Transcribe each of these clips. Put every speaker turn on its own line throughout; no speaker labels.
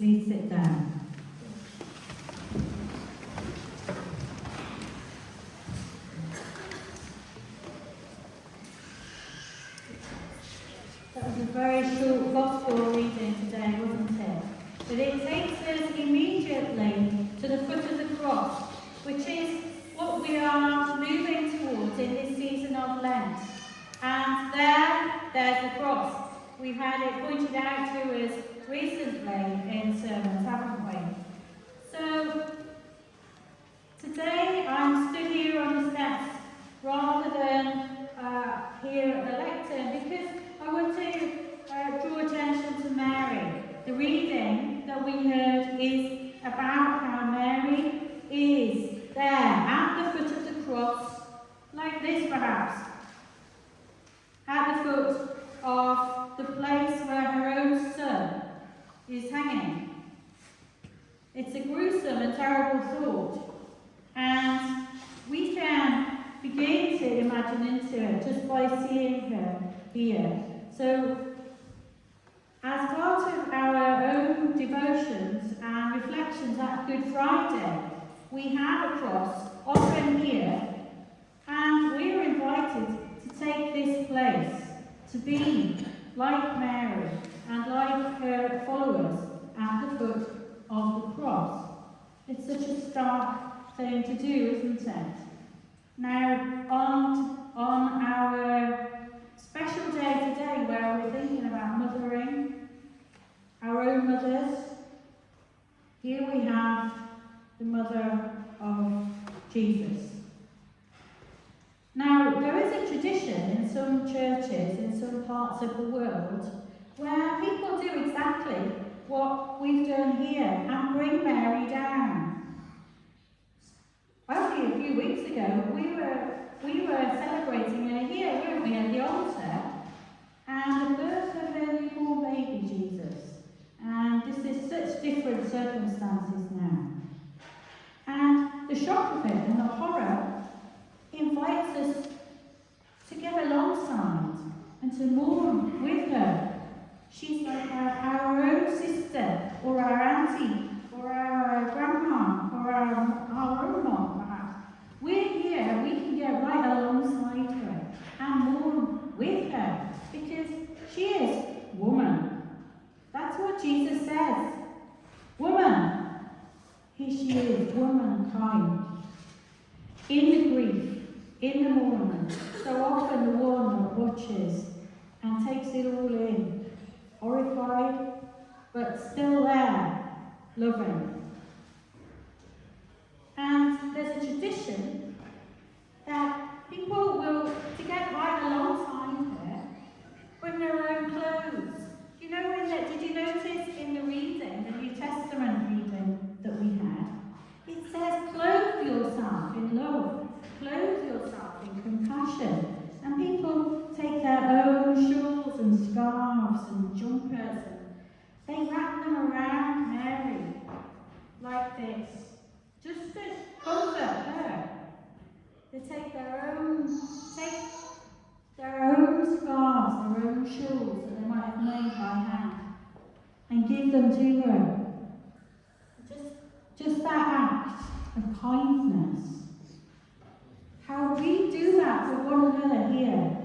Please sit down. That was a very short gospel reading today, wasn't it? But it takes us immediately to the foot of the cross, which is what we are moving towards in this season of Lent. And there's the cross. We've had it pointed out to us recently in sermons, haven't we? So, today I'm stood here on the steps rather than here at the lectern because I want to draw attention to Mary. The reading that we heard is about how Mary is there at the foot of the cross, like this perhaps, at the foot of the place where her own son is hanging. It's a gruesome and terrible thought, and we can begin to imagine into it just by seeing her here. So, as part of our own devotions and reflections at Good Friday, we have a cross often here, and we are invited to take this place, to be like Mary and like her followers at the foot of the cross. It's such a stark thing to do, isn't it? Now, on our special day today, where we're thinking about mothering, our own mothers, here we have the mother of Jesus. Now, there is a tradition in some churches, in some parts of the world, where people do exactly what we've done here and bring Mary down. Only a few weeks ago, we were celebrating her here, weren't we, at the altar, and the birth of her newborn baby Jesus. And this is such different circumstances now. And the shock of it and the horror invites us to get alongside and to mourn with her. She's like our own sister, or our auntie, or our grandma, or our own mom, perhaps. We're here, we can get right alongside her and mourn with her, because she is woman. That's what Jesus says. Woman. Here she is, womankind. In the grief, in the mourning, so often the one that watches and takes it all in, horrified, but still there, loving. And there's a tradition that people will, to get right alongside her, bring their own clothes. You know, did you notice in the reading, the New Testament reading that we had, it says, clothe yourself in love, clothe yourself in compassion. And people take their own shawls and scarves and jumpers and they wrap them around Mary like this, just to comfort her. They take their own scarves, their own shawls that they might have made by hand, and give them to her. Just that act of kindness. How we do that for one another here,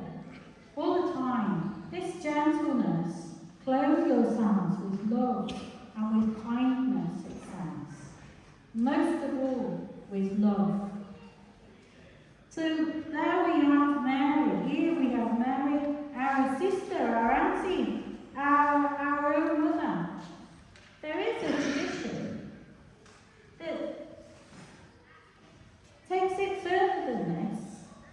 all the time. This gentleness, clothe yourselves with love and with kindness, it says. Most of all, with love. So there we have Mary. Here we have Mary, our sister, our auntie, our own mother. There is a tradition that takes it further than this.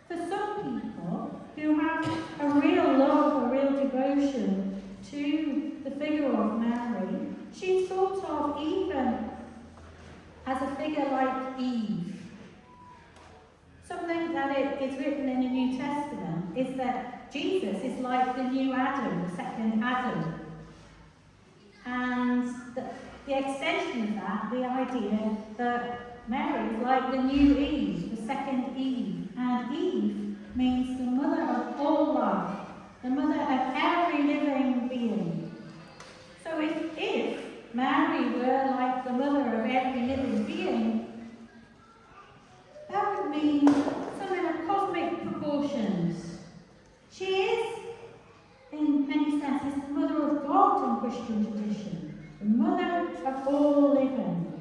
For some people who have a real love, a real devotion to the figure of Mary, she's thought of even as a figure like Eve. Something that is written in the New Testament is that Jesus is like the new Adam, the second Adam. And the extension of that, the idea that Mary is like the new Eve, the second Eve. And Eve means the mother of all life, the mother of every living being. So if Mary God in Christian tradition. The mother of all living.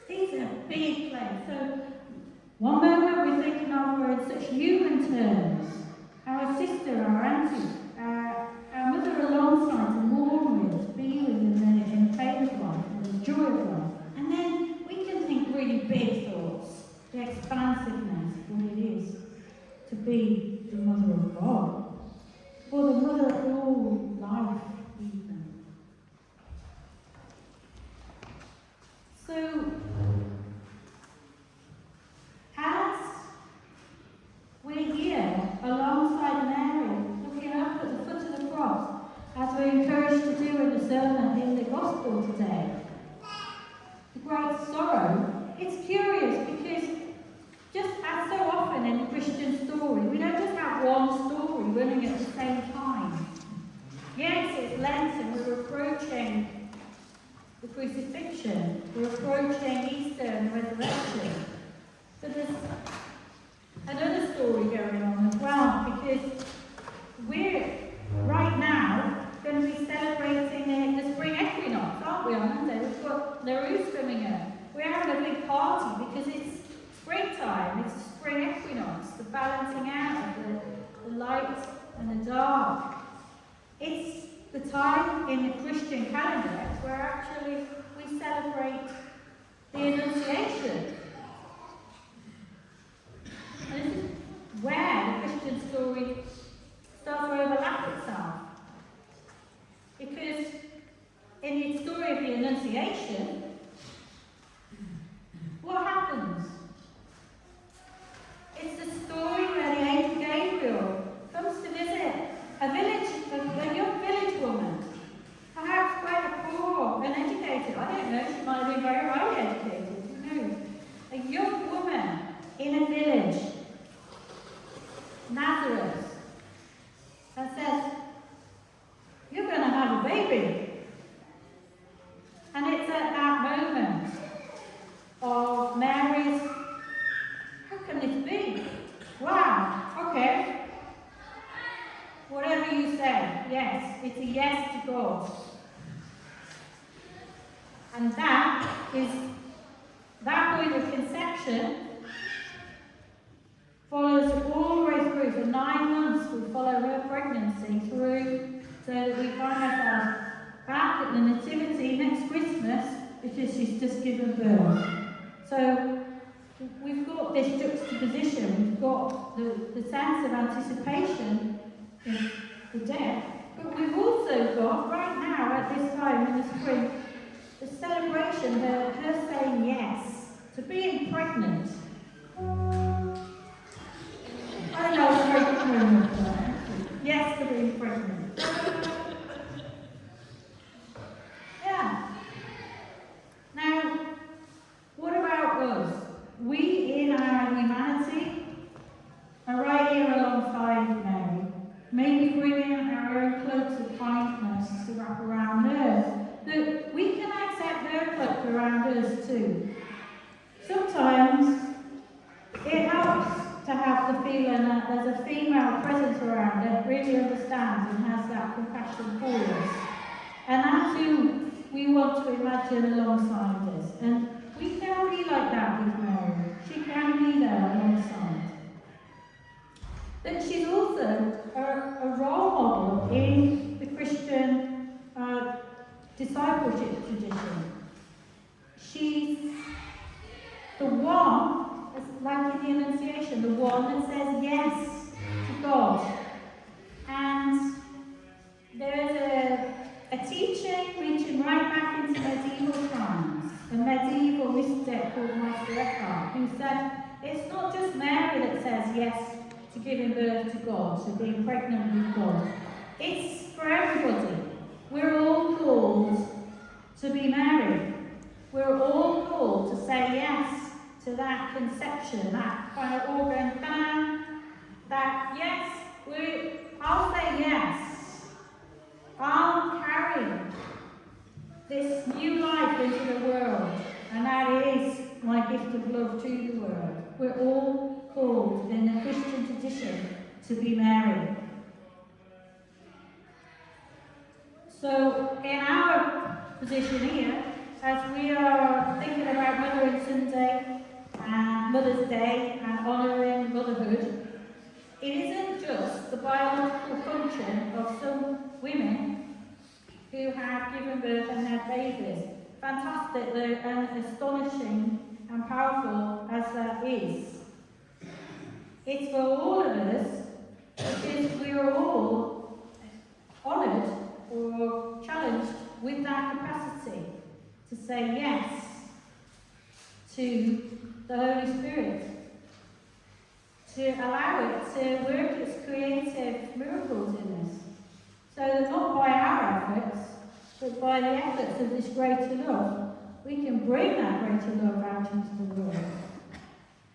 These are big claims. So, one moment we're thinking of her in such human terms. Our sister, our auntie, our mother alongside, to mourn with, to be with in the pain of life, and the joy of life. And then we can think really big thoughts. The expansiveness of what it is to be the mother of God. Or the mother of all life, even. So, as we're here alongside Mary, looking up at the foot of the cross, as we're encouraged to do in the sermon in the Gospel today, the great sorrow, it's curious because just as so often in the Christian story, we don't just have one story running at the same time. Yes, it's Lent and we're approaching the crucifixion, we're approaching Easter and resurrection. But there's another story going on as well, because we're right now going to be celebrating the spring equinox, aren't we, on Monday? We've got Nerouz coming up. We're having a big party because it's springtime, it's the spring equinox, the balancing out of the light and the dark. It's the time in the Christian calendar where actually we celebrate the Annunciation. And this is where the Christian story starts to overlap itself. Because in the story of the Annunciation, what happens? It's the story where the angel Gabriel comes to visit a young village woman, perhaps quite poor, uneducated. I don't know, she might have been very highly educated, who knows? A young woman in a village, Nazareth, and says, "You're going to have a baby." And it's at that moment of Mary's, how can this be? Wow, okay. Whatever you say, yes, it's a yes to God. And that point of conception follows all the way through. For 9 months we follow her pregnancy through, so that we find ourselves back at the Nativity next Christmas because she's just given birth. So we've got this juxtaposition, we've got the sense of anticipation in the death, but we've also got, right now at this time in the spring, the celebration, her saying yes to being pregnant. I don't know, it's a very good moment for that. Yes to being pregnant. Yeah. Now, what about us? We, in our humanity, are right here alongside Mary, maybe bringing our own cloaks of kindness to wrap around her, that we can accept her cloak around us too. Sometimes it helps to have the feeling that there's a female presence around that really understands and has that compassion for us. And that's who we want to imagine alongside us. And we can be like that with Mary. She can be there alongside. But she's also a role model in the Christian discipleship tradition. She's the one, like in the Annunciation, the one that says yes to God. And there is a teaching reaching right back into medieval times, a medieval mystic called Meister Eckhart, who said it's not just Mary that says yes to giving birth to God, to being pregnant with God. It's for everybody. We're all called to be married. We're all called to say yes to that conception, that kind of organ bang, that yes, I'll say yes. I'll carry this new life into the world, and that is my gift of love to the world. We're all called in the Christian tradition to be married. So in our position here, as we are thinking about Mothering Sunday and Mother's Day and honouring motherhood, it isn't just the biological function of some women who have given birth and had babies, fantastic and astonishing and powerful as that is. It's for all of us, because we are all honoured or challenged with that capacity to say yes to the Holy Spirit, to allow it to work its creative miracles in us, so that not by our efforts, but by the efforts of this greater love, we can bring that greater love out into the world.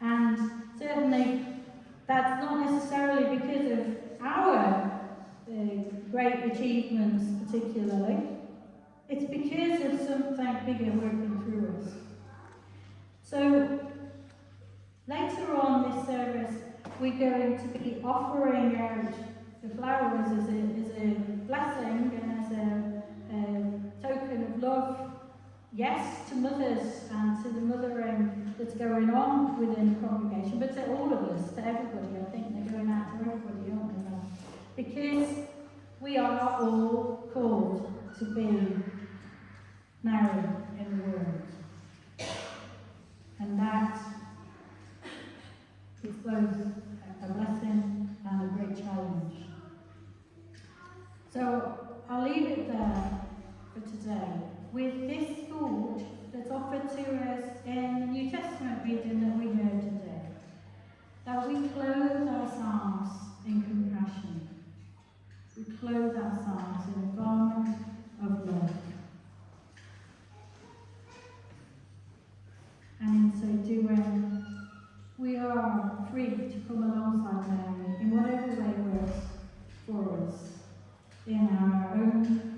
And certainly, that's not necessarily because of our great achievements particularly. It's because of something bigger working through us. So, later on this service, we're going to be offering out the flowers as a blessing and as a token of love, yes, to mothers and to the mothering that's going on within the congregation, but to all of us, to everybody. I think they're going out to everybody, aren't they? Because we are all called to be married in the world. And that is both a blessing and a great challenge. So I'll leave it there for today with this thought that's offered to us in the New Testament reading that we heard today. That we clothe ourselves in compassion. We clothe ourselves in a garment of love. And in so doing, we are free to come alongside Mary in whatever way works for us, in our own